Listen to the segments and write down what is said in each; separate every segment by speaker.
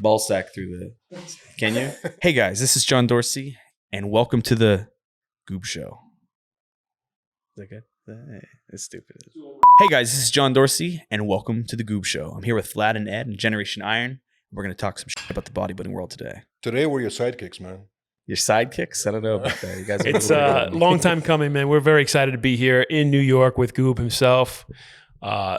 Speaker 1: ball sack through the... Can you? Hey guys, this is John Dorsey, and welcome to the Goob Show. Is that good? Hey, that's stupid. Hey guys, this is John Dorsey, and welcome to the Goob Show. I'm here with Vlad and Ed and Generation Iron. We're going to talk some shit about the bodybuilding world today.
Speaker 2: Today we're your sidekicks, man.
Speaker 1: Your sidekicks? I don't know about that. You guys
Speaker 3: it's a long time coming, man. We're very excited to be here in New York with Goob himself.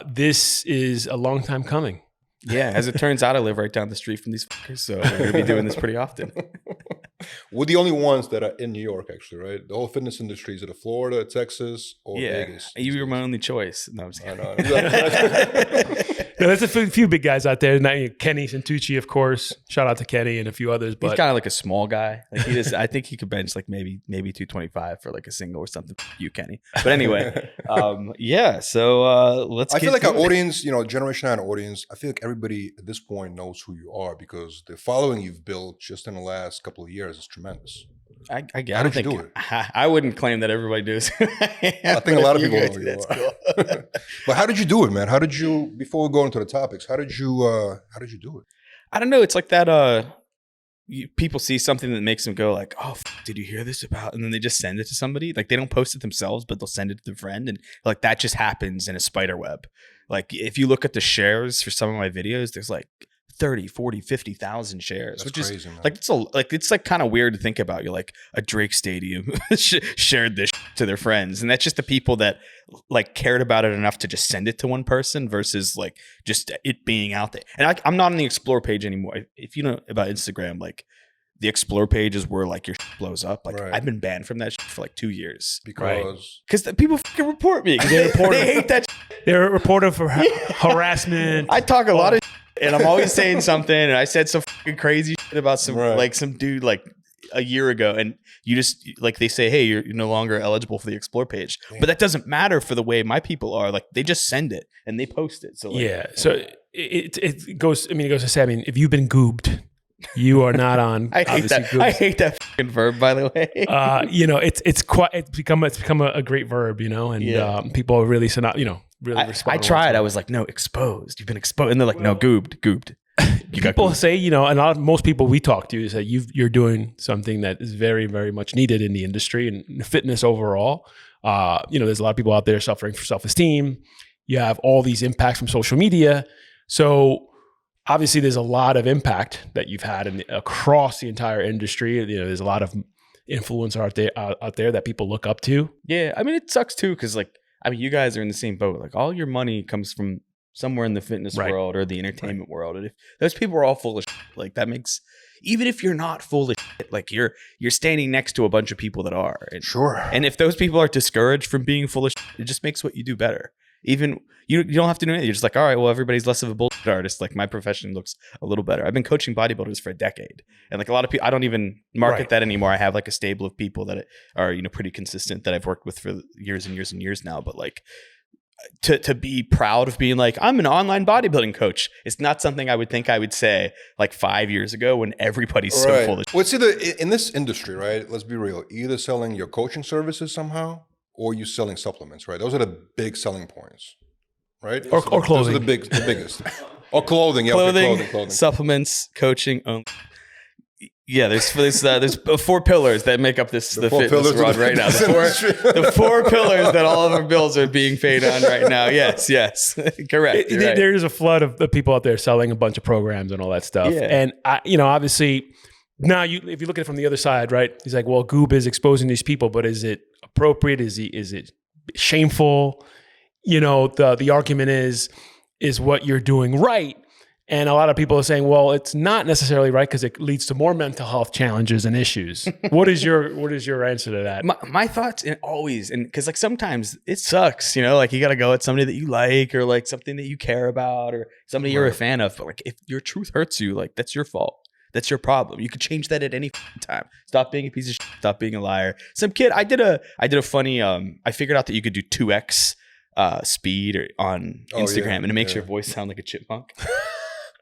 Speaker 3: This is a long time coming.
Speaker 1: Yeah, as it turns out, I live right down the street from these fuckers, so we're going to be doing this pretty often.
Speaker 2: We're the only ones that are in New York, actually, right? The whole fitness industry is either Florida, Texas, or Vegas.
Speaker 1: You were my only choice. No, I'm just kidding.
Speaker 3: No, there's a few big guys out there. Kenny Santucci, of course. Shout out to Kenny and a few others. But
Speaker 1: he's kind of like a small guy. Like I think he could bench like maybe 225 for like a single or something. You, Kenny. But anyway, yeah. So let's.
Speaker 2: I feel like our audience, Generation 9 audience. I feel like everybody at this point knows who you are because the following you've built just in the last couple of years is tremendous.
Speaker 1: I don't think do it? I wouldn't claim that everybody does.
Speaker 2: I think a lot of people know you are. Cool. But how did you do it, man? How did you? Before we go into the topics, how did you do it?
Speaker 1: I don't know. It's like that. People see something that makes them go like, "Oh, did you hear this about?" And then they just send it to somebody. Like they don't post it themselves, but they'll send it to their friend, and like that just happens in a spider web. Like if you look at the shares for some of my videos, there's like 30, 40, 50,000 shares.
Speaker 2: That's
Speaker 1: which
Speaker 2: crazy,
Speaker 1: is
Speaker 2: man.
Speaker 1: like it's like kind of weird to think about. You're like a Drake Stadium shared this to their friends, and that's just the people that like cared about it enough to just send it to one person versus like just it being out there. And I'm not on the Explore page anymore. If you know about Instagram, like the Explore page is where like your blows up. Like I've been banned from that for like 2 years
Speaker 2: because
Speaker 1: the people fucking report me. They hate that.
Speaker 3: They're reported for harassment.
Speaker 1: I talk a lot of. And I'm always saying something, and I said some fucking crazy shit about some like some dude like a year ago, and you just like they say, hey, you're no longer eligible for the Explore page, but that doesn't matter for the way my people are. Like they just send it and they post it. So like,
Speaker 3: yeah, so it goes. I mean, it goes to say, I mean, if you've been goobed, you are not on.
Speaker 1: I hate that. Goobs. I hate that fucking verb, by the way.
Speaker 3: It's become a great verb, and people are really really respond.
Speaker 1: I tried. I was like, no, exposed. You've been exposed. And they're like, no, goobed.
Speaker 3: People say, most people we talk to say you're doing something that is very, very much needed in the industry and fitness overall. There's a lot of people out there suffering for self-esteem. You have all these impacts from social media. So obviously there's a lot of impact that you've had across the entire industry. There's a lot of influence out there that people look up to.
Speaker 1: Yeah. I mean, it sucks too. Cause you guys are in the same boat. Like all your money comes from somewhere in the fitness world or the entertainment world. And if those people are all full of shit, like that makes, even if you're not full of shit, like you're standing next to a bunch of people that are. And,
Speaker 2: sure.
Speaker 1: And if those people are discouraged from being full of shit, it just makes what you do better. Even you don't have to do anything. You're just like, all right, well, everybody's less of a bullshit artist. Like my profession looks a little better. I've been coaching bodybuilders for a decade. And like a lot of people, I don't even market that anymore. I have like a stable of people that are, pretty consistent that I've worked with for years and years and years now. But like to be proud of being like, I'm an online bodybuilding coach. It's not something I would think I would say like 5 years ago when everybody's so full of shit.
Speaker 2: Well, it's either in this industry, right? Let's be real. Either selling your coaching services somehow or you selling supplements, right? Those are the big selling points. Right?
Speaker 3: Or clothing.
Speaker 2: Those are the biggest. Or clothing. Yeah, clothing.
Speaker 1: Supplements, coaching. Yeah, there's 4 pillars that make up the fitness rod right now. The four pillars that all of our bills are being paid on right now. Yes, correct.
Speaker 3: There's a flood of people out there selling a bunch of programs and all that stuff. Yeah. And obviously, now if you look at it from the other side, right? He's like, well, Goob is exposing these people, but is it appropriate? Is it shameful? The argument is what you're doing right? And a lot of people are saying, well, it's not necessarily right because it leads to more mental health challenges and issues. What is your answer to that?
Speaker 1: My thoughts always, and because like sometimes it sucks, like you got to go at somebody that you like or like something that you care about or somebody you're a fan of. But like if your truth hurts you, like that's your fault. That's your problem. You could change that at any time. Stop being a piece of shit. Stop being a liar. Some kid, I did a funny, I figured out that you could do 2x speed on Instagram and it makes your voice sound like a chipmunk.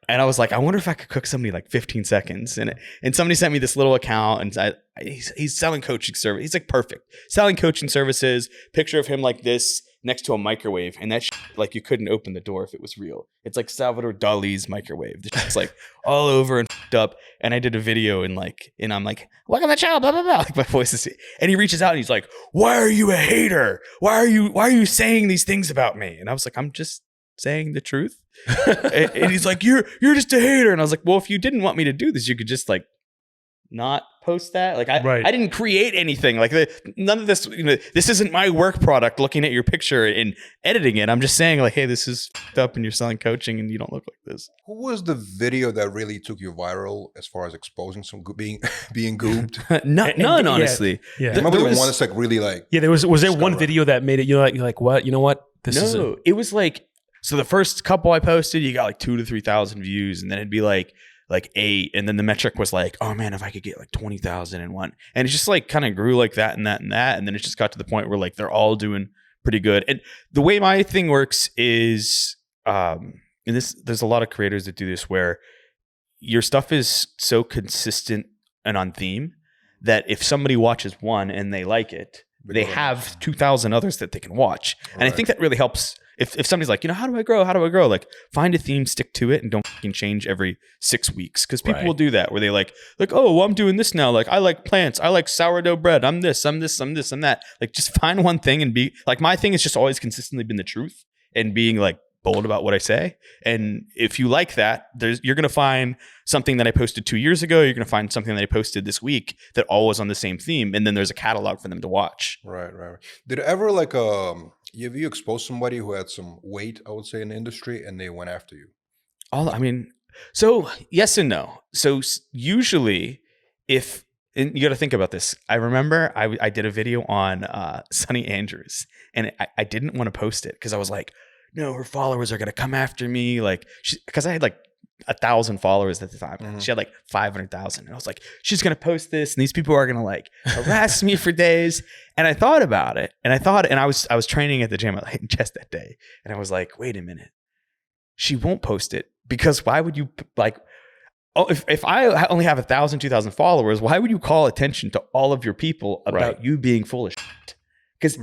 Speaker 1: And I was like, I wonder if I could cook somebody like 15 seconds. And somebody sent me this little account and he's selling coaching service. He's like perfect. Selling coaching services, picture of him like this, next to a microwave, and that like you couldn't open the door if it was real. It's like Salvador Dali's microwave. It's like all over and up. And I did a video and I'm like, welcome to the show, blah blah blah. Like my voice is, and he reaches out and he's like, why are you a hater? Why are you saying these things about me? And I was like, I'm just saying the truth. and he's like, you're just a hater. And I was like, well, if you didn't want me to do this, you could just like not post that. Like I didn't create anything. Like none of this, this isn't my work product looking at your picture and editing it. I'm just saying like, hey, this is f***ed up and you're selling coaching and you don't look like this.
Speaker 2: Who was the video that really took you viral as far as exposing some being goobed?
Speaker 1: None, honestly.
Speaker 2: Yeah. Remember the one that's like really like.
Speaker 3: Yeah, was there one video that made it, you're like, what? You know what?
Speaker 1: It was like, so the first couple I posted, you got like 2,000 to 3,000 views, and then it'd be like 8, and then the metric was like, oh man, if I could get like 20,000 in one, and it just like kind of grew like that and that and that, and then it just got to the point where like they're all doing pretty good. And the way my thing works is, and there's a lot of creators that do this where your stuff is so consistent and on theme that if somebody watches one and they like it, they have 2,000 others that they can watch, and I think that really helps. If somebody's like, how do I grow? Like find a theme, stick to it, and don't fucking change every 6 weeks. Because people will do that where they like, oh, well, I'm doing this now. Like I like plants. I like sourdough bread. I'm this, I'm that. Like just find one thing and be like, my thing has just always consistently been the truth and being like bold about what I say. And if you like that, you're going to find something that I posted 2 years ago. You're going to find something that I posted this week that all was on the same theme. And then there's a catalog for them to watch.
Speaker 2: Right. Did it ever like, have you exposed somebody who had some weight, I would say, in the industry, and they went after you?
Speaker 1: So yes and no. So usually and you got to think about this. I remember I did a video on Sunny Andrews, and I didn't want to post it because I was like, no, her followers are going to come after me. Like, because I had like 1,000 followers at the time. Mm-hmm. She had like 500,000. And I was like, she's going to post this, and these people are going to like harass me for days. And I thought about it, and I was training at the gym at Light and Chest that day. And I was like, wait a minute. She won't post it, because why would you like, oh, if I only have 1,000, 2,000 followers, why would you call attention to all of your people about you being full of shit? Because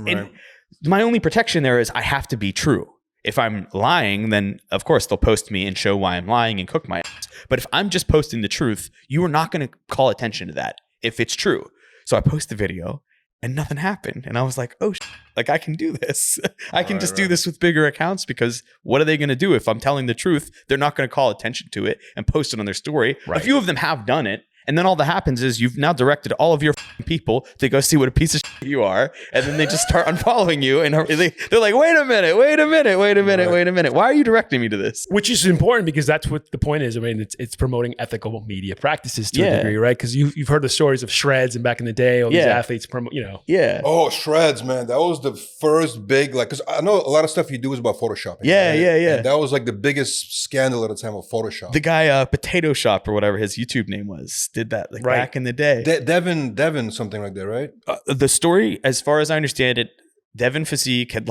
Speaker 1: my only protection there is I have to be true. If I'm lying, then of course they'll post me and show why I'm lying and cook my ass. But if I'm just posting the truth, you are not going to call attention to that if it's true. So I post the video and nothing happened. And I was like, oh, like I can do this. I can do this with bigger accounts, because what are they going to do if I'm telling the truth? They're not going to call attention to it and post it on their story. Right. A few of them have done it. And then all that happens is you've now directed all of your people to go see what a piece of shit you are. And then they just start unfollowing you. And they're like, wait a minute. Why are you directing me to this?
Speaker 3: Which is important, because that's what the point is. I mean, it's promoting ethical media practices to a degree, right? Because you've heard the stories of shreds, and back in the day, all these athletes promote,
Speaker 1: Yeah.
Speaker 2: Oh, shreds, man. That was the first big, like, because I know a lot of stuff you do is about Photoshopping.
Speaker 1: Yeah.
Speaker 2: And that was like the biggest scandal at the time of Photoshop.
Speaker 1: The guy, Potato Shop or whatever his YouTube name was, did that back in the day.
Speaker 2: Devin, something like that, right?
Speaker 1: The story, as far as I understand it, Devin Physique had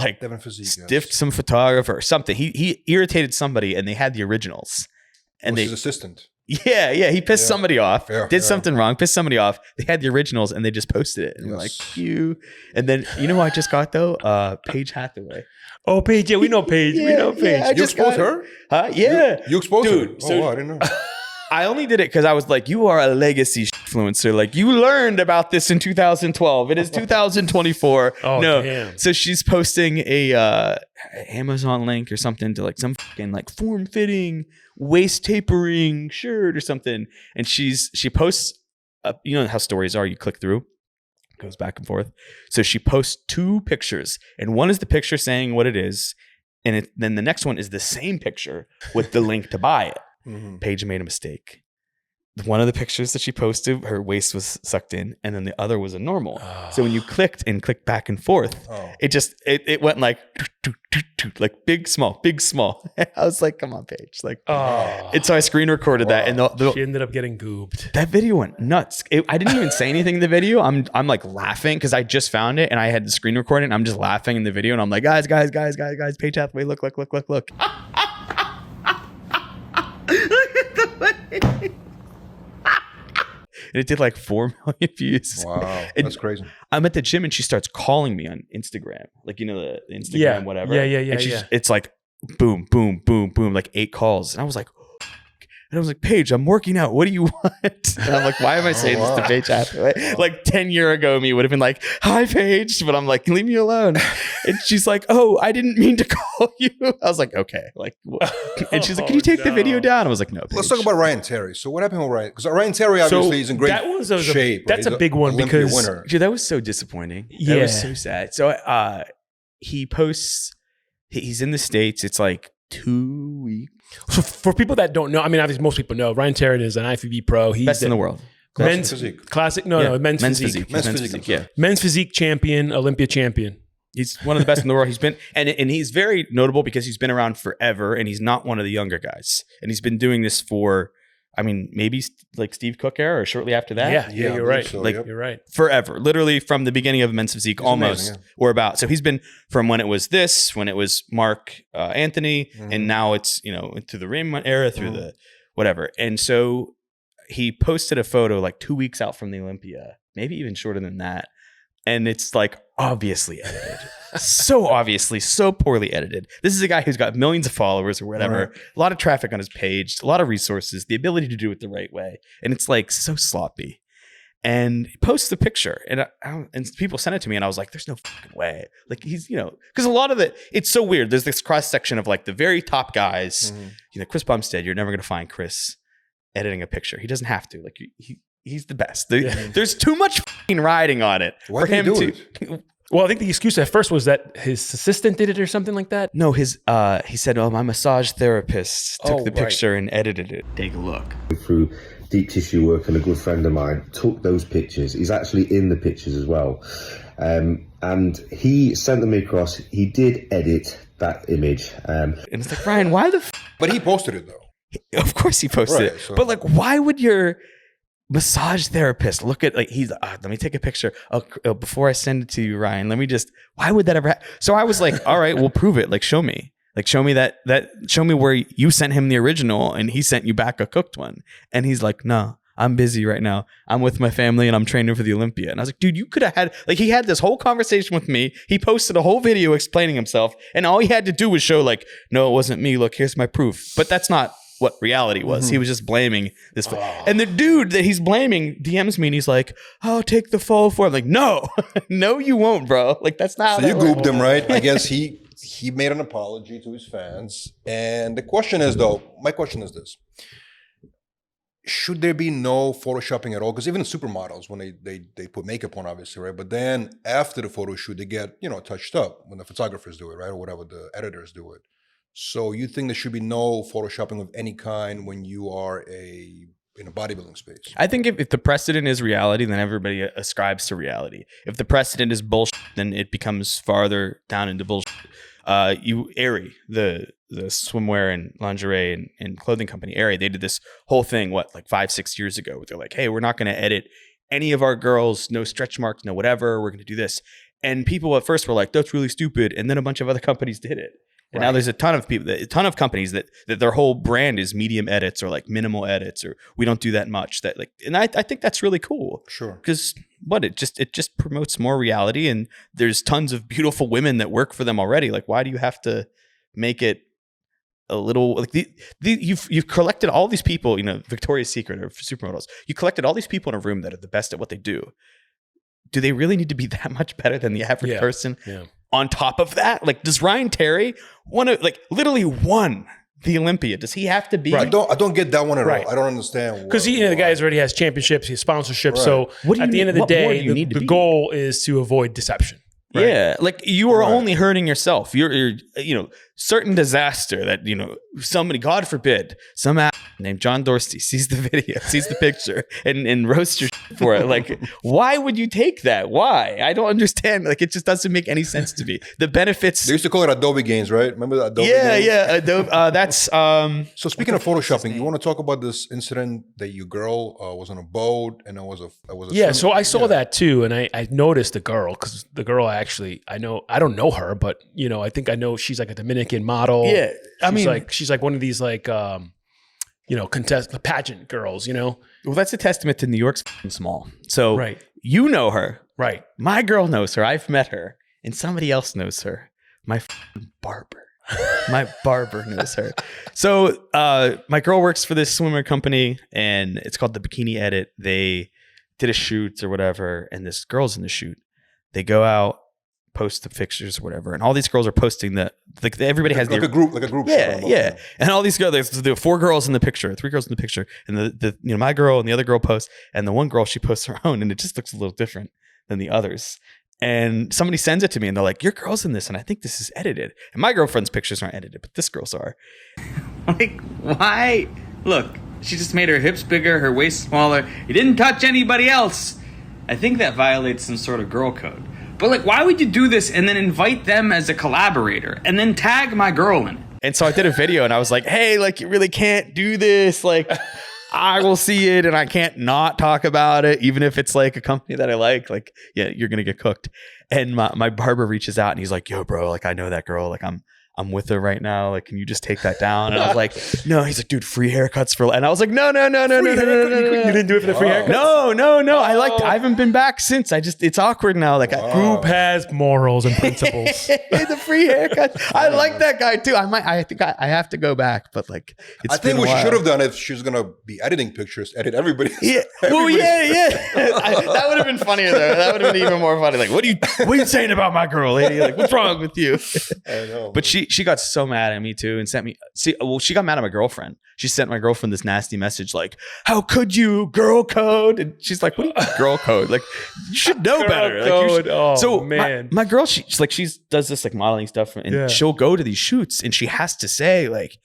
Speaker 1: stiffed some photographer or something. He irritated somebody, and they had the originals. And
Speaker 2: his assistant.
Speaker 1: Yeah, he pissed somebody off, did something wrong, pissed somebody off. They had the originals, and they just posted it. And we're like, you. And then, you know who I just got though? Paige Hathaway.
Speaker 3: Oh, Paige. Yeah, we know Paige. We know Paige.
Speaker 2: You exposed her?
Speaker 1: Huh? Yeah.
Speaker 2: You exposed her?
Speaker 1: So,
Speaker 2: wow, I didn't know.
Speaker 1: I only did it because I was like, you are a legacy influencer. Like, you learned about this in 2012. It is 2024.
Speaker 3: Oh,
Speaker 1: no.
Speaker 3: Damn.
Speaker 1: So she's posting a Amazon link or something to like some fucking like form fitting waist tapering shirt or something. And she posts, you know how stories are, you click through, it goes back and forth. So she posts 2 pictures, and one is the picture saying what it is. And then the next one is the same picture with the link to buy it. Mm-hmm. Paige made a mistake. One of the pictures that she posted, her waist was sucked in, and then the other was a normal. Oh. So when you clicked back and forth, it went like big, small. I was like, come on, Paige. Like, and so I screen recorded that, and
Speaker 3: she ended up getting goobed.
Speaker 1: That video went nuts. I didn't even say anything in the video. I'm like laughing because I just found it and I had the screen recording, and I'm just laughing in the video, and I'm like, guys, Paige Hathaway, look. and it did like 4 million views.
Speaker 2: Wow,
Speaker 1: And
Speaker 2: that's crazy.
Speaker 1: I'm at the gym and she starts calling me on Instagram, like, you know, the Instagram, whatever.
Speaker 3: Yeah.
Speaker 1: And it's like boom, boom, boom, boom, like 8 calls. And I was like, and I was like, Paige, I'm working out. What do you want? And I'm like, why am I saying this to Paige after? Like 10 years ago, me would have been like, hi, Paige. But I'm like, leave me alone. And she's like, oh, I didn't mean to call you. I was like, okay. Like, and she's like, can you take the video down? I was like, no, Paige.
Speaker 2: Let's talk about Ryan Terry. So what happened with Ryan? Because Ryan Terry obviously is in great shape.
Speaker 3: That's a big one
Speaker 2: Olympia
Speaker 3: because
Speaker 2: winner.
Speaker 1: Dude, that was so disappointing. That was so sad. So he posts, he's in the States. It's like 2 weeks.
Speaker 3: So for people that don't know, I mean, obviously most people know Ryan Terry is an IFBB pro. He's
Speaker 1: best in the world.
Speaker 3: Men's
Speaker 2: physique.
Speaker 3: Classic. No, men's physique.
Speaker 2: Men's physique.
Speaker 1: Yeah.
Speaker 3: Men's physique champion, Olympia champion.
Speaker 1: He's one of the best in the world. He's been, and he's very notable because he's been around forever and he's not one of the younger guys. And he's been doing this for, I mean, maybe like Steve Cook era or shortly after that.
Speaker 3: Yeah, you're right.
Speaker 2: So,
Speaker 3: like you're right.
Speaker 1: Forever, literally from the beginning of men's physique, almost
Speaker 2: amazing,
Speaker 1: or about. So he's been from when it was this, when it was Mark Anthony, and now it's, you know, through the Raymond era, through the whatever. And so he posted a photo like 2 weeks out from the Olympia, maybe even shorter than that. And it's like obviously edited. So obviously, so poorly edited. This is a guy who's got millions of followers or whatever, a lot of traffic on his page, a lot of resources, the ability to do it the right way. And it's like so sloppy. And he posts the picture and people sent it to me and I was like, there's no fucking way. Like he's, you know, because a lot of it's so weird. There's this cross section of like the very top guys, you know, Chris Bumstead, you're never going to find Chris editing a picture. He doesn't have to. Like he's the best. There's too much fucking riding on it
Speaker 2: Why
Speaker 1: for him
Speaker 2: do
Speaker 1: to.
Speaker 2: it?
Speaker 3: Well, I think the excuse at first was that his assistant did it or something like that.
Speaker 1: No, he said, "Oh, my massage therapist took the picture and edited it." Take a look.
Speaker 4: Through deep tissue work, and a good friend of mine took those pictures. He's actually in the pictures as well, and he sent them across. He did edit that image,
Speaker 1: and it's like, Ryan, why the?
Speaker 2: But he posted it though.
Speaker 1: Of course, he posted it. So. But like, why would your massage therapist look at like he's let me take a picture before I send it to you, Ryan, why would that ever happen? So I was like, all right, we'll prove it. Like show me show me where you sent him the original and he sent you back a cooked one. And he's like, no, I'm busy right now, I'm with my family and I'm training for the Olympia. And I was like, dude, you could have had, like, he had this whole conversation with me, he posted a whole video explaining himself, and all he had to do was show like, no, it wasn't me, look, here's my proof. But that's not what reality was. He was just blaming this. And the dude that he's blaming DMs me and he's like, oh, take the fall for it. I'm like, no, no, you won't, bro. Like, that's not.
Speaker 2: So you gooped him, right? I guess he made an apology to his fans. And the question is, though, my question is this. Should there be no photoshopping at all? Because even the supermodels, when they put makeup on, obviously, right? But then after the photo shoot, they get, you know, touched up when the photographers do it, right? Or whatever, the editors do it. So you think there should be no photoshopping of any kind when you are in a bodybuilding space?
Speaker 1: I think if the precedent is reality, then everybody ascribes to reality. If the precedent is bullshit, then it becomes farther down into bullshit. Aerie, the swimwear and lingerie and clothing company, Aerie, they did this whole thing, like 5-6 years ago, where they're like, hey, we're not going to edit any of our girls, no stretch marks, no whatever, we're going to do this. And people at first were like, that's really stupid. And then a bunch of other companies did it. And now there's a ton of people, a ton of companies that their whole brand is medium edits or like minimal edits, or we don't do that much. That like, and I think that's really cool.
Speaker 2: Sure.
Speaker 1: Because it just promotes more reality, and there's tons of beautiful women that work for them already. Like, why do you have to make it a little like you've collected all these people, you know, Victoria's Secret or supermodels. You collected all these people in a room that are the best at what they do. Do they really need to be that much better than the average person?
Speaker 3: Yeah.
Speaker 1: On top of that, like, does Ryan Terry literally won the Olympia? Does he have to be?
Speaker 2: Right. I don't get that one at all. I don't understand.
Speaker 3: Because the guy already has championships, he has sponsorships. Right. So at the end of the day, the goal is to avoid deception. Right? Yeah, like you are only hurting yourself. You're certain disaster that, you know, somebody, God forbid, some ass named John Dorsey sees the video, sees the picture, and roasts your for it. Like, why would you take that? Why? I don't understand. Like, it just doesn't make any sense to me. The benefits.
Speaker 2: They used to call it Adobe gains, right? Remember the Adobe?
Speaker 1: Yeah, Adobe. That's.
Speaker 2: So speaking of photoshopping, you want to talk about this incident that your girl was on a boat and it was a
Speaker 3: yeah. So I saw that too, and I noticed the girl, because the girl actually I don't know her, but you know, I think I know she's like a Dominican model.
Speaker 1: Yeah,
Speaker 3: she's like one of these like contest the pageant girls,
Speaker 1: Well, that's a testament to New York's small. So
Speaker 3: Right.
Speaker 1: you know her.
Speaker 3: Right.
Speaker 1: My girl knows her. I've met her. And somebody else knows her. My barber. My barber knows her. So my girl works for this swimwear company, and it's called the Bikini Edit. They did a shoot or whatever, and this girl's in the shoot. They go out, post the pictures or whatever, and all these girls are posting everybody has
Speaker 2: like a group.
Speaker 1: Yeah. And all these girls, there are 4 girls in the picture, 3 girls in the picture, and the my girl and the other girl posts, and the one girl, she posts her own, and it just looks a little different than the others. And somebody sends it to me and they're like, your girl's in this, and I think this is edited. And my girlfriend's pictures aren't edited, but this girl's are.
Speaker 5: Like, why? Look, she just made her hips bigger, her waist smaller. You didn't touch anybody else. I think that violates some sort of girl code. But like, why would you do this and then invite them as a collaborator and then tag my girl in it?
Speaker 1: And so I did a video and I was like, hey, like, you really can't do this. Like, I will see it and I can't not talk about it, even if it's like a company that I like. Like, yeah, you're going to get cooked. And my barber reaches out and he's like, yo, bro, like, I know that girl. Like, I'm with her right now. Like, can you just take that down? And I was like, no. He's like, dude, free haircuts for. And I was like, no.
Speaker 3: You didn't do it for the free haircuts?
Speaker 1: No. I haven't been back since. It's awkward now. Like,
Speaker 3: Goob has morals and principles.
Speaker 1: The free haircut. I like that guy too. I think I have to go back, but like,
Speaker 2: I think what she should have done if she's gonna be editing pictures, edit everybody.
Speaker 1: Yeah. Well, yeah. That would have been funnier though. That would have been even more funny. Like, what are you saying about my girl, lady? Like, what's wrong with you?
Speaker 2: I know.
Speaker 1: But she got so mad at me too and sent me. She got mad at my girlfriend. She sent my girlfriend this nasty message like, "How could you, girl code?" And she's like, "What do you mean, girl code? Like, you should know better."
Speaker 3: Like, man.
Speaker 1: My girl, she does this like modeling stuff, and she'll go to these shoots, and she has to say like,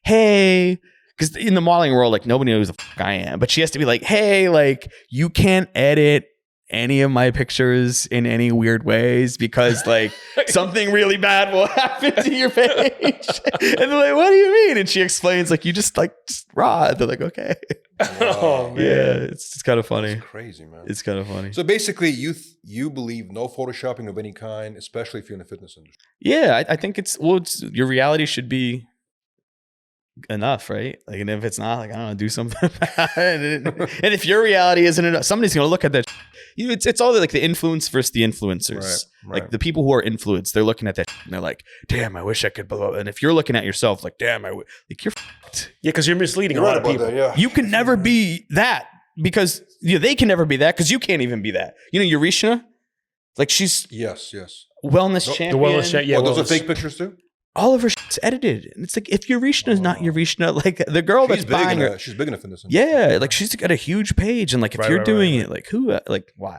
Speaker 1: "Hey." Because in the modeling world, like, nobody knows who the fuck I am, but she has to be like, "Hey, like, you can't edit any of my pictures in any weird ways because like something really bad will happen to your page." And they're like, "What do you mean?" And she explains like, "You just raw." They're like, "Okay."
Speaker 3: Oh man,
Speaker 1: yeah, it's kind of funny.
Speaker 2: It's crazy, man.
Speaker 1: It's kind of funny.
Speaker 2: So basically, you believe no photoshopping of any kind, especially if you're in the fitness industry.
Speaker 1: Yeah, I think it's your reality should be enough, right? Like, and if it's not, like, I don't know, do something about it. And if your reality isn't enough, somebody's gonna look at that. It's all like the influence versus the influencers. Right. Like the people who are influenced, they're looking at that and they're like, "Damn, I wish I could blow up." And if you're looking at yourself, like, "Damn, like you're fucked."
Speaker 3: Yeah, because you're misleading a lot of people.
Speaker 2: That, yeah.
Speaker 1: You can never be that because they can never be that because you can't even be that. You know, Eurishna, like she's
Speaker 2: yes,
Speaker 1: wellness champion.
Speaker 3: The wellness champion. Yeah,
Speaker 2: those are fake pictures too.
Speaker 1: All of her shit's edited. And it's like, if Eurishna is not Eurishna, like the girl that's buying her.
Speaker 2: She's big enough in this.
Speaker 1: Yeah. Like she's got a huge page. And like, if you're doing it, like who, like why?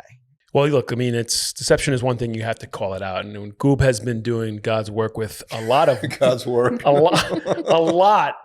Speaker 3: Well, look, I mean, deception is one thing. You have to call it out. And Goob has been doing God's work with a lot of
Speaker 2: God's work,
Speaker 3: a lot.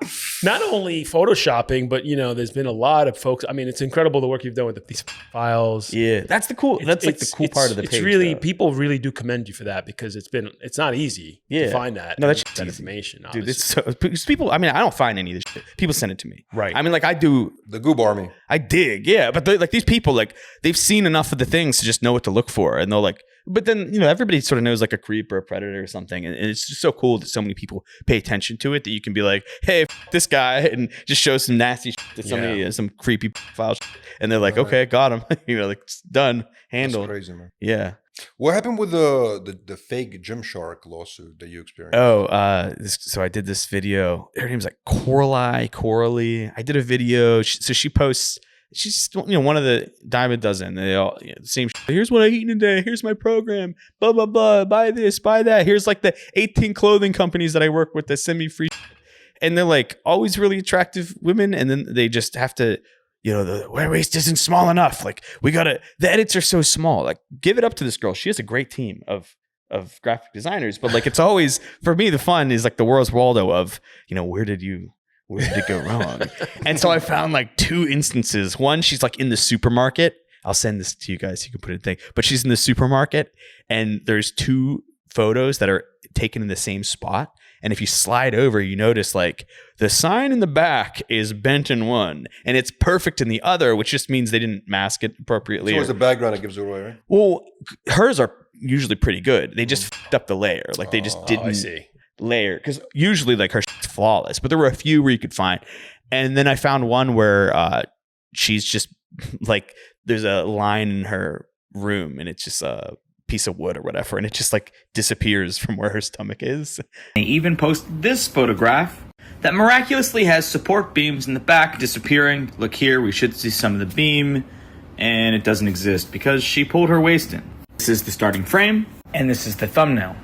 Speaker 3: Not only photoshopping, but there's been a lot of folks. I mean, it's incredible the work you've done with these files.
Speaker 1: Yeah, that's the cool. That's like the cool part of the page.
Speaker 3: It's really people really do commend you for that because it's not easy to find that.
Speaker 1: No, that's
Speaker 3: that information,
Speaker 1: dude. It's people. I mean, I don't find any of this shit. People send it to me.
Speaker 3: Right.
Speaker 1: I mean, like I do
Speaker 2: the Goob Army.
Speaker 1: I dig, yeah. But like these people, like they've seen enough of the things to just know what to look for, and they'll like. But then everybody sort of knows like a creep or a predator or something, and it's just so cool that so many people pay attention to it that you can be like, "Hey, this guy," and just show some nasty shit to somebody, some creepy file, and they're like, "Okay, got him," like it's done, handled.
Speaker 2: That's crazy, man.
Speaker 1: Yeah.
Speaker 2: What happened with the fake Gymshark lawsuit that you experienced?
Speaker 1: Oh, so I did this video. Her name's like Coralie. I did a video. So she posts. She's one of the dime a dozen. They all the same. Here's what I eat in a day. Here's my program. Blah blah blah. Buy this. Buy that. Here's like the 18 clothing companies that I work with that send me free. And they're like always really attractive women. And then they just have to, the waist isn't small enough. Like the edits are so small. Like give it up to this girl. She has a great team of graphic designers. But like it's always for me the fun is like the Where's Waldo of where did it go wrong? And so I found like 2 instances. One, she's like in the supermarket. I'll send this to you guys. You can put it in thing. But she's in the supermarket and there's 2 photos that are taken in the same spot. And if you slide over, you notice like the sign in the back is bent in one and it's perfect in the other, which just means they didn't mask it appropriately.
Speaker 2: So it's the background that gives it away, right?
Speaker 1: Well, hers are usually pretty good. They just fucked up the layer. Like they just didn't.
Speaker 3: I see.
Speaker 1: Layer because usually like her shit's flawless, but there were a few where you could find, And then I found one where she's just like, there's a line in her room and it's just a piece of wood or whatever, and it just like disappears from where her stomach is.
Speaker 5: They even posted this photograph that miraculously has support beams in the back disappearing. Look here, we should see some of the beam, and it doesn't exist because she pulled her waist in. This is the starting frame, and this is the thumbnail.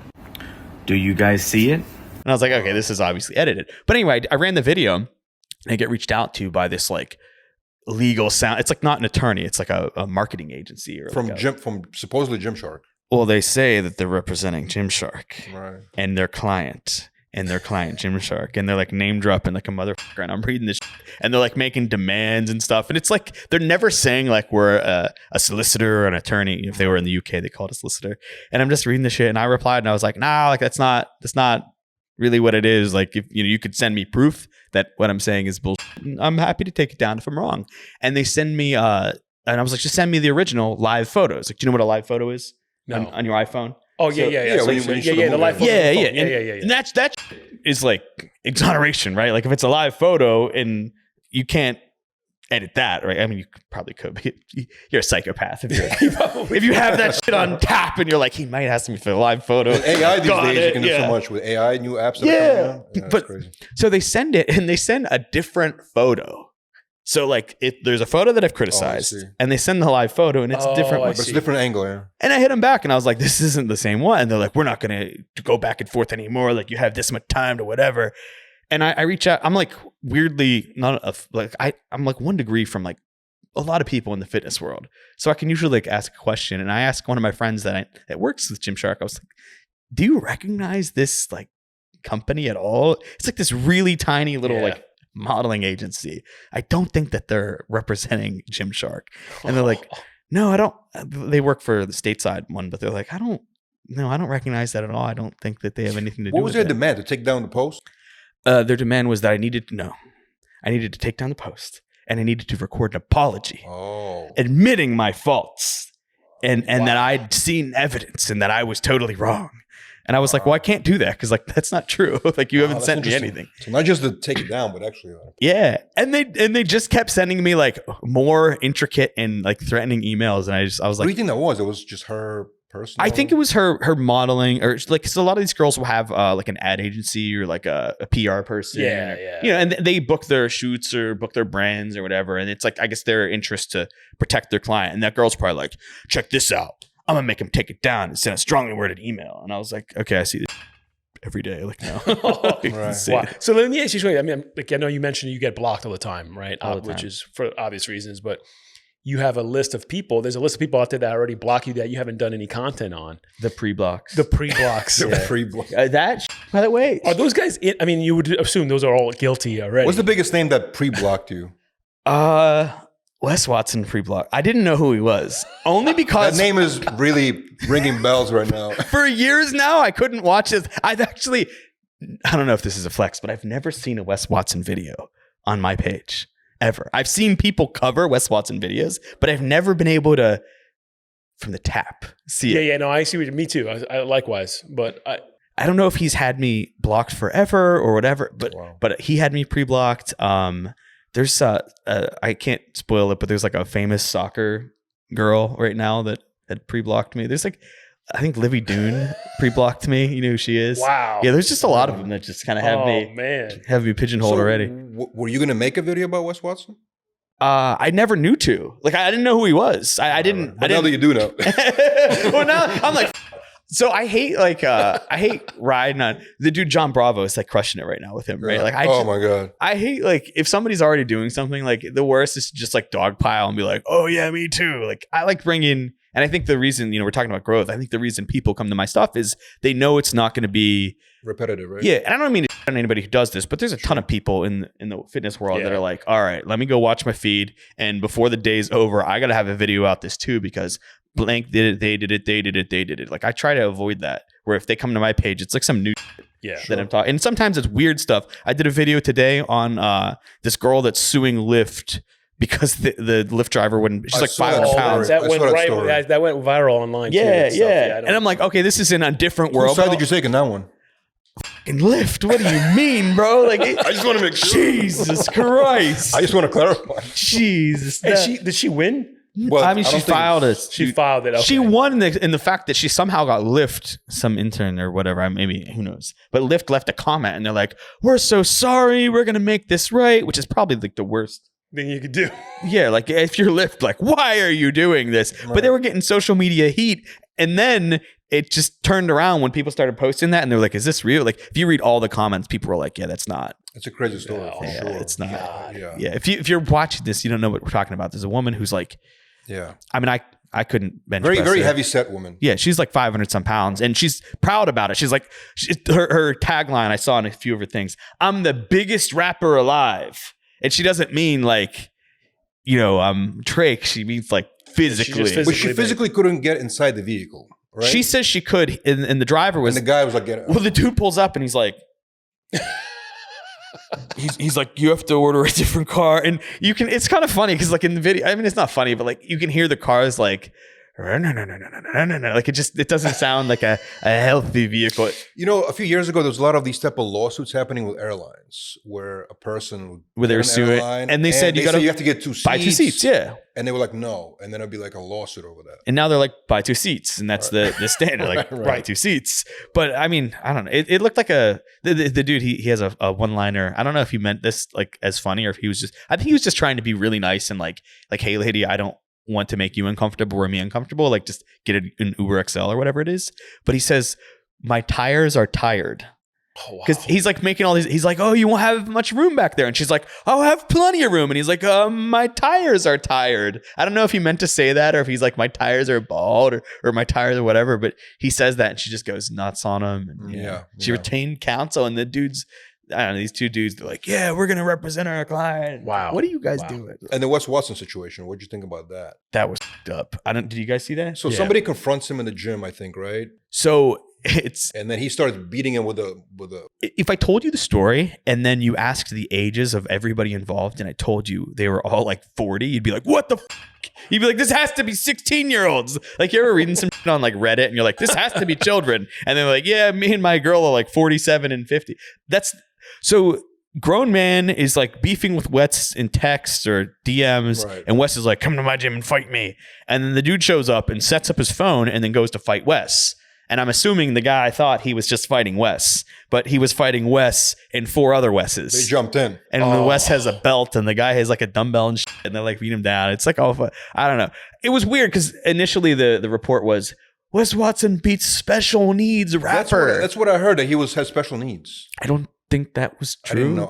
Speaker 5: Do you guys see it?
Speaker 1: And I was like, okay, this is obviously edited. But anyway, I ran the video and I get reached out to by this like legal sound. It's like not an attorney. It's like a marketing agency or
Speaker 2: from
Speaker 1: like
Speaker 2: from supposedly Gymshark.
Speaker 1: Well, they say that they're representing Gymshark
Speaker 2: Right.
Speaker 1: and their client Gymshark, and they're like name dropping like a motherfucker. And I'm reading this, and they're like making demands and stuff. And it's like they're never saying like we're a solicitor or an attorney. If they were in the UK, they called it a solicitor. And I'm just reading the shit, and I replied, and I was like, nah, like that's not really what it is. Like if you could send me proof that what I'm saying is bullshit, I'm happy to take it down if I'm wrong. And they send me and I was like, just send me the original live photos. Like, do you know what a live photo is?
Speaker 3: No.
Speaker 1: On your iPhone?
Speaker 3: Oh yeah. The live photo.
Speaker 1: Yeah. And that is like exoneration, right? Like if it's a live photo and you can't edit that, right? I mean, you probably could, but you're a psychopath if you have that shit on tap and you're like, he might ask me for a live photo.
Speaker 2: With AI these days, you can do so much with AI, new apps.
Speaker 1: But
Speaker 2: crazy.
Speaker 1: So they send it, and they send a different photo. So like there's a photo that I've criticized, and they send the live photo, and it's different.
Speaker 2: But it's a different angle, yeah.
Speaker 1: And I hit them back, and I was like, this isn't the same one. And they're like, we're not going to go back and forth anymore. Like you have this much time to whatever. And I reach out. I'm like weirdly I'm like 1 degree from like a lot of people in the fitness world. So I can usually like ask a question. And I asked one of my friends that works with Gymshark. I was like, do you recognize this like company at all? It's like this really tiny little like modeling agency. I don't think that they're representing Gymshark. And they're like, no, I don't. They work for the stateside one, but they're like, I don't recognize that at all. I don't think that they have anything to do with it.
Speaker 2: What was their demand? To take down the post?
Speaker 1: Their demand was that I needed to take down the post, and I needed to record an apology, admitting my faults, and that I'd seen evidence and that I was totally wrong. And I was like, well, I can't do that because like that's not true. Like you haven't sent me anything.
Speaker 2: So not just to take it down, but actually,
Speaker 1: yeah. And they just kept sending me like more intricate and like threatening emails, and I was like,
Speaker 2: what do you think that was? It was just her personal.
Speaker 1: I think it was her modeling, or like, because a lot of these girls will have like an ad agency or like a PR person, and they book their shoots or book their brands or whatever, and it's like I guess their interest to protect their client. And that girl's probably like, check this out. I'm gonna make him take it down and send a strongly worded email. And I was like, okay, I see this every day. Like, no.
Speaker 3: Right. Wow. So let me ask you something. I mean, like, I know you mentioned you get blocked all the time, right?
Speaker 1: All the time.
Speaker 3: Which is for obvious reasons, but you have a list of people. There's a list of people out there that already block you that you haven't done any content on.
Speaker 1: The pre-blocks.
Speaker 2: Pre-block.
Speaker 1: That, by the way.
Speaker 3: Are those guys, I mean, you would assume those are all guilty already.
Speaker 2: What's the biggest name that pre-blocked you?
Speaker 1: Wes Watson pre-block. I didn't know who he was. Only because
Speaker 2: that name is really ringing bells right now.
Speaker 1: For years now, I couldn't watch this. I don't know if this is a flex, but I've never seen a Wes Watson video on my page. Ever. I've seen people cover Wes Watson videos, but I've never been able to, from the tap, see it.
Speaker 3: Yeah, no, I see what you mean too. I likewise, but
Speaker 1: I don't know if he's had me blocked forever or whatever, but he had me pre-blocked. There's I can't spoil it, but there's like a famous soccer girl right now that had pre-blocked me. There's like, I think Livy Dune pre-blocked me. You know who she is?
Speaker 3: Wow.
Speaker 1: Yeah, there's just a lot of them that just kind of have me pigeonholed already.
Speaker 2: Were you going to make a video about Wes Watson?
Speaker 1: I never knew to. Like, I didn't know who he was. I didn't.
Speaker 2: But now that you do know.
Speaker 1: Well, now I'm like, so I hate riding on the dude John Bravo is like crushing it right now with him, right? Like,
Speaker 2: my god,
Speaker 1: I hate like if somebody's already doing something, like the worst is to just like dogpile and be like, oh yeah, me too. Like I like bringing, and I think the reason, we're talking about growth. I think the reason people come to my stuff is they know it's not going to be
Speaker 2: repetitive, right?
Speaker 1: Yeah, and I don't mean to on anybody who does this, but there's a ton of people in the fitness world that are like, all right, let me go watch my feed, and before the day's over, I got to have a video out this too because blank did it, they did it. Like I try to avoid that. Where if they come to my page, it's like some new that I'm talking. And sometimes it's weird stuff. I did a video today on this girl that's suing Lyft because the Lyft driver wouldn't. She's like 500 pounds.
Speaker 3: That went viral online.
Speaker 1: Yeah. And I'm like, okay, this is in a different world.
Speaker 2: What side did you take in that one?
Speaker 1: fucking lift. What do you mean, bro? Like,
Speaker 2: I just want to make sure.
Speaker 1: Jesus Christ.
Speaker 2: I just want to clarify.
Speaker 1: Jesus.
Speaker 3: And did she win?
Speaker 2: Well,
Speaker 1: I mean, she filed it.
Speaker 3: She filed it. Okay.
Speaker 1: She won in the fact that she somehow got Lyft, some intern or whatever, maybe, who knows. But Lyft left a comment and they're like, we're so sorry. We're going to make this right, which is probably like the worst
Speaker 3: thing you could do.
Speaker 1: Yeah, like if you're Lyft, like, why are you doing this? Right. But they were getting social media heat. And then it just turned around when people started posting that and they were like, is this real? Like, if you read all the comments, people were like, yeah, that's not.
Speaker 2: It's a crazy story for sure.
Speaker 1: It's not.
Speaker 2: Yeah.
Speaker 1: If you're watching this, you don't know what we're talking about. There's a woman who's like, I mean, I couldn't bench press
Speaker 2: very
Speaker 1: her.
Speaker 2: heavy set woman.
Speaker 1: Yeah, she's like 500 some pounds and she's proud about it. She's like, her tagline I saw in a few of her things, I'm the biggest rapper alive. And she doesn't mean like, trach. She means like physically.
Speaker 2: But she physically couldn't get inside the vehicle, right?
Speaker 1: She says she could, and the driver was.
Speaker 2: And the guy was like, "Get out."
Speaker 1: Well, the dude pulls up and he's like, he's like, you have to order a different car, and you can. It's kind of funny because like in the video, I mean, it's not funny, but like you can hear the cars like. Like it doesn't sound like a healthy vehicle.
Speaker 2: A few years ago, there was a lot of these type of lawsuits happening with airlines where a person
Speaker 1: where they were suing and they said you have
Speaker 2: to get 2 seats.
Speaker 1: Buy 2 seats, yeah.
Speaker 2: And they were like, no. And then it'd be like a lawsuit over that.
Speaker 1: And now they're like, buy 2 seats. And that's the standard, like buy 2 seats. But I mean, I don't know. It looked like the dude, he has a one-liner. I don't know if he meant this like as funny or if he was just, I think he was just trying to be really nice and like, hey lady, I don't want to make you uncomfortable or me uncomfortable, like just get an Uber XL or whatever it is. But he says, my tires are tired. Because he's like making all these, he's like, oh, you won't have much room back there. And she's like, I'll have plenty of room. And he's like, my tires are tired. I don't know if he meant to say that or if he's like, my tires are bald or my tires or whatever. But he says that and she just goes nuts on him. And, she retained counsel and the dudes, I don't know, these 2 dudes, they're like, yeah, we're going to represent our client.
Speaker 3: Wow.
Speaker 1: What are you guys doing?
Speaker 2: And the Wes Watson situation, what'd you think about that?
Speaker 1: That was up. Did you guys see that?
Speaker 2: So somebody confronts him in the gym, I think, right?
Speaker 1: So
Speaker 2: and then he starts beating him with a.
Speaker 1: If I told you the story and then you asked the ages of everybody involved and I told you they were all like 40, you'd be like, what the You'd be like, this has to be 16-year-olds. Like you're reading some shit on like Reddit and you're like, this has to be children. And they're like, yeah, me and my girl are like 47 and 50. So grown man is like beefing with Wes in text or DMs, right. And Wes is like, come to my gym and fight me. And then the dude shows up and sets up his phone and then goes to fight Wes. And I'm assuming the guy thought he was just fighting Wes, but he was fighting Wes and 4 other Wes's.
Speaker 2: They jumped in.
Speaker 1: And Wes has a belt and the guy has like a dumbbell and shit, and they like beat him down. It's like, I don't know. It was weird because initially the report was, Wes Watson beats special needs rapper.
Speaker 2: That's what I heard, that he has special needs.
Speaker 1: I don't think that was true.
Speaker 2: I didn't know.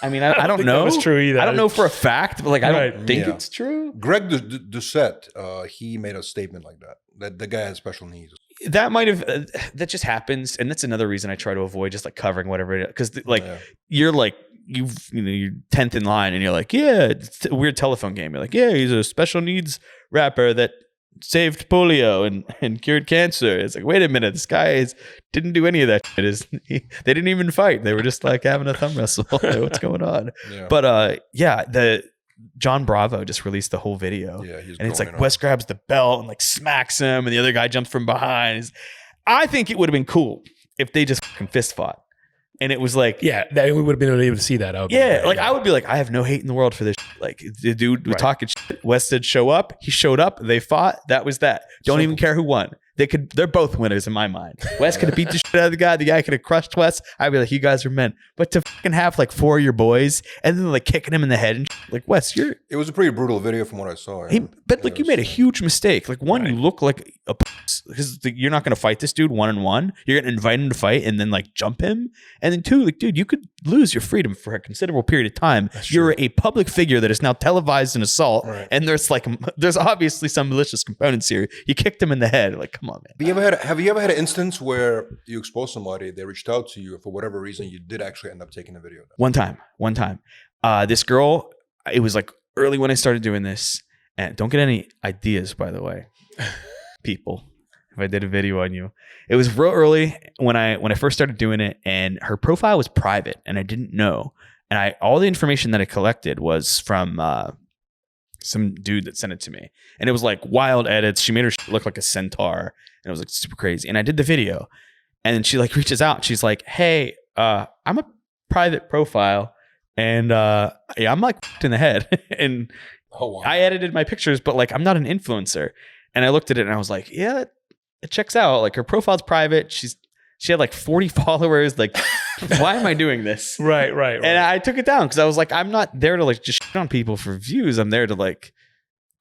Speaker 1: I mean, I don't know.
Speaker 3: That was true either.
Speaker 1: I don't know for a fact, but like I don't think it's true.
Speaker 2: Greg Doucette, he made a statement like that the guy has special needs.
Speaker 1: That might have that just happens, and that's another reason I try to avoid just like covering whatever it is, because you're like you're 10th in line, and you're like, yeah, it's a weird telephone game. You're like, yeah, he's a special needs rapper that saved polio and cured cancer. It's like, wait a minute, this guy didn't do any of that shit. They didn't even fight. They were just like having a thumb wrestle. What's going on? Yeah. But the John Bravo just released the whole video. Yeah, and it's like Wes grabs the belt and like smacks him, and the other guy jumps from behind. I think it would have been cool if they just fucking fist fought. And it was like,
Speaker 3: we would have been able to see that.
Speaker 1: I would be like, I have no hate in the world for this shit. Like the dude was talking shit. Wes said show up. He showed up. They fought. That was that. Don't even care who won. They're both winners in my mind. Wes could have beat the shit out of the guy. The guy could have crushed Wes. I'd be like, you guys are men. But to fucking have like 4 of your boys and then like kicking him in the head and shit, like, Wes,
Speaker 2: it was a pretty brutal video from what I saw.
Speaker 1: But you made a huge mistake. Like one, you look like a because you're not going to fight this dude 1-on-1. You're going to invite him to fight and then like jump him. And then 2, like, dude, you could lose your freedom for a considerable period of time. You're a public figure that is now televised an assault. Right. And there's obviously some malicious components here. You kicked him in the head. Like, come on, man.
Speaker 2: But have you ever had an instance where you exposed somebody, they reached out to you, for whatever reason, you did actually end up taking a video?
Speaker 1: One time. This girl, it was like early when I started doing this, and don't get any ideas, by the way, people, if I did a video on you. It was real early when I first started doing it, and her profile was private, and I didn't know. And all the information that I collected was from some dude that sent it to me, and it was like wild edits. She made her look like a centaur, and it was like super crazy. And I did the video, And then she like reaches out. She's like, hey, I'm a private profile. And yeah, I'm like in the head. And I edited my pictures, but like I'm not an influencer. And I looked at it and I was like, yeah, it checks out. Like her profile's private. She had like 40 followers. Like, why am I doing this?
Speaker 3: Right.
Speaker 1: And I took it down because I was like, I'm not there to like just shit on people for views. I'm there to like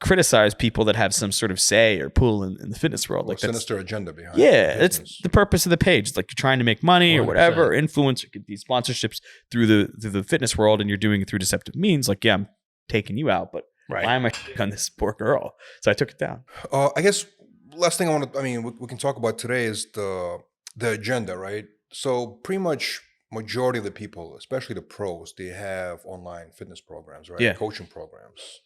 Speaker 1: criticize people that have some sort of say or pull in the fitness world. Like
Speaker 2: sinister agenda behind.
Speaker 1: Yeah, it's the purpose of the page. It's like you're trying to make money 100%. Or whatever, or influence or get these sponsorships through the fitness world, and you're doing it through deceptive means. Like, yeah, I'm taking you out, but why am I on this poor girl? So I took it down.
Speaker 2: I guess last thing we can talk about today is the agenda, right? So pretty much majority of the people, especially the pros, they have online fitness programs, right?
Speaker 1: Yeah.
Speaker 2: Coaching programs.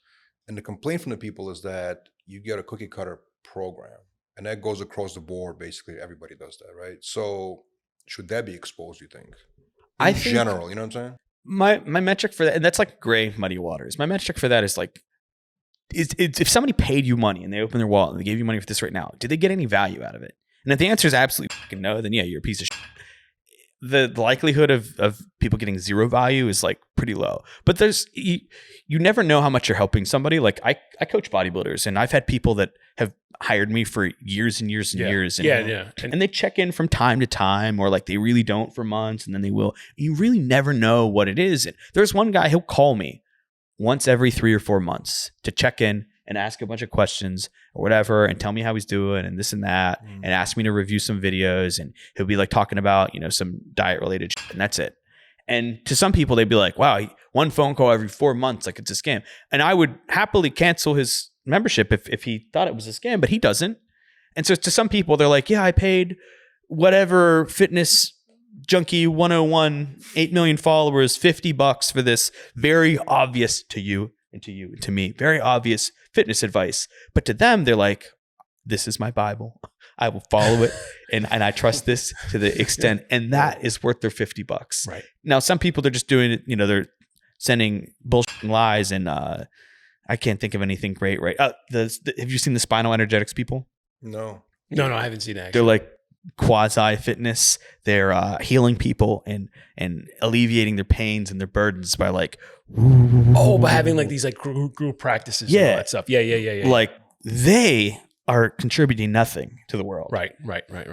Speaker 2: And the complaint from the people is that you get a cookie cutter program, and that goes across the board. Basically, everybody does that, right? So should that be exposed, you think? In general, you know what I'm saying?
Speaker 1: My metric for that, and that's like gray, muddy waters. My metric for that is like, if somebody paid you money and they opened their wallet and they gave you money for this right now, did they get any value out of it? And if the answer is absolutely fucking no, then yeah, you're a piece of shit. The likelihood of people getting zero value is like pretty low. But you never know how much you're helping somebody. Like I coach bodybuilders, and I've had people that have hired me for years and years and years. And, and they check in from time to time, or like they really don't for months, and then they will. You really never know what it is. And there's one guy, he'll call me once every 3 or 4 months to check in and ask a bunch of questions or whatever, and tell me how he's doing and this and that, and ask me to review some videos, and he'll be like talking about, some diet related shit, and that's it. And to some people, they'd be like, wow, one phone call every 4 months, like it's a scam. And I would happily cancel his membership if he thought it was a scam, but he doesn't. And so to some people, they're like, yeah, I paid whatever fitness junkie 101, 8 million followers, $50 for this very obvious to you and to me, very obvious fitness advice. But to them, they're like, this is my Bible. I will follow it. and I trust this to the extent. And that is worth their $50.
Speaker 3: Right.
Speaker 1: Now, some people, they're just doing it, they're sending bullshit and lies. And I can't think of anything great, right? Have you seen the spinal energetics people?
Speaker 2: No,
Speaker 3: I haven't seen that.
Speaker 1: They're like quasi fitness. They're healing people and alleviating their pains and their burdens by like,
Speaker 3: by having like these like group practices and all that stuff. Yeah.
Speaker 1: Like they are contributing nothing to the world.
Speaker 3: Right.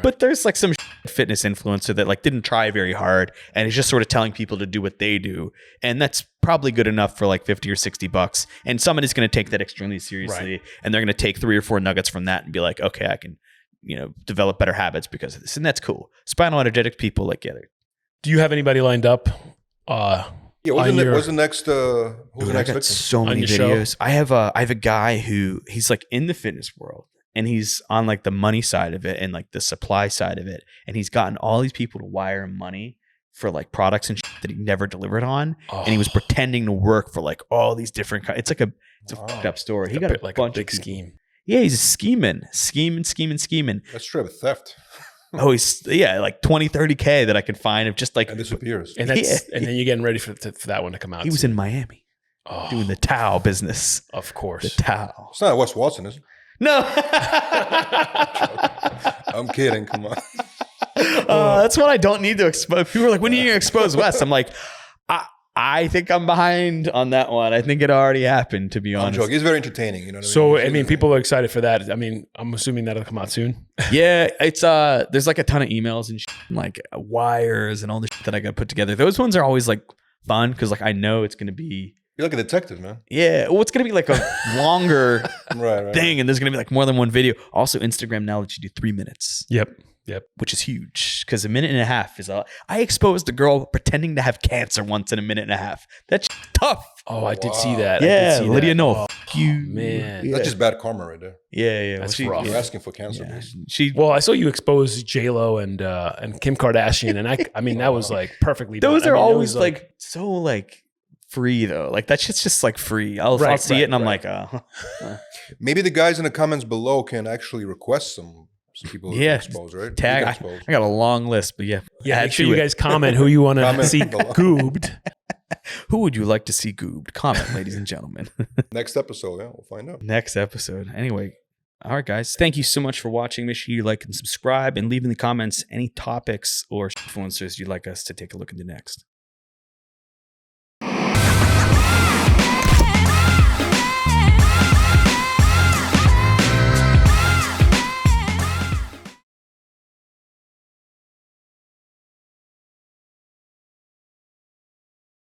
Speaker 1: But there's like some fitness influencer that like didn't try very hard and is just sort of telling people to do what they do. And that's probably good enough for like $50 or $60. And somebody's going to take that extremely seriously. Right. And they're going to take 3 or 4 nuggets from that and be like, okay, I can, develop better habits because of this. And that's cool. Spinal energetic people, like, yeah.
Speaker 3: Do you have anybody lined up?
Speaker 2: What's the next? Who's the next
Speaker 1: I got so many videos. I have a guy who he's like in the fitness world, and he's on like the money side of it and like the supply side of it, and he's gotten all these people to wire him money for like products and shit that he never delivered on, and he was pretending to work for like all these different. It's a fucked up story. He got a bunch
Speaker 3: big
Speaker 1: of
Speaker 3: scheme.
Speaker 1: Yeah, he's scheming.
Speaker 2: That's straight up theft.
Speaker 1: Oh, he's like 20, 30K that I could find of just like
Speaker 2: and disappears.
Speaker 3: And that's and then you're getting ready for that one to come out.
Speaker 1: He was in Miami doing the towel business.
Speaker 3: Of course.
Speaker 1: The towel.
Speaker 2: It's not Wes Watson, is it?
Speaker 1: No.
Speaker 2: I'm kidding. Come on.
Speaker 1: That's what I don't need to expose. People are like, when are you going to expose Wes? I'm like, I think I'm behind on that one. I think it already happened, to be honest.
Speaker 2: I'm joking. He's very entertaining. You know what
Speaker 3: so, I mean, people are excited for that. I mean, I'm assuming that'll come out soon.
Speaker 1: Yeah. It's, there's like a ton of emails and like wires and all the shit that I got to put together. Those ones are always like fun because like I know it's going to be.
Speaker 2: You're like a detective, man.
Speaker 1: Yeah. Well, it's going to be like a longer
Speaker 2: right.
Speaker 1: thing. And there's going to be like more than one video. Also, Instagram now lets you do 3 minutes.
Speaker 3: Yep.
Speaker 1: Which is huge because 1.5 minutes is all. I exposed the girl pretending to have cancer once in 1.5 minutes. That's tough.
Speaker 3: Oh, I did see that.
Speaker 1: Yeah, Lydia, no, you
Speaker 3: man.
Speaker 2: That's just bad karma right there.
Speaker 1: Yeah.
Speaker 3: That's rough.
Speaker 2: You're asking for cancer.
Speaker 1: Yeah.
Speaker 3: Well, I saw you expose J-Lo and Kim Kardashian, and I mean that was like perfectly done.
Speaker 1: Those are always like so like free though. Like that shit's just like free. I'll see it and I'm like,
Speaker 2: maybe the guys in the comments below can actually request some people expose, right?
Speaker 1: Tag. I got a long list, but yeah.
Speaker 3: Make sure you guys comment who you want to see goobed.
Speaker 1: Who would you like to see goobed? Comment, ladies and gentlemen.
Speaker 2: Next episode, we'll find out.
Speaker 1: Next episode. Anyway, All right, guys. Thank you so much for watching. Make sure you like and subscribe and leave in the comments any topics or influencers you'd like us to take a look into next.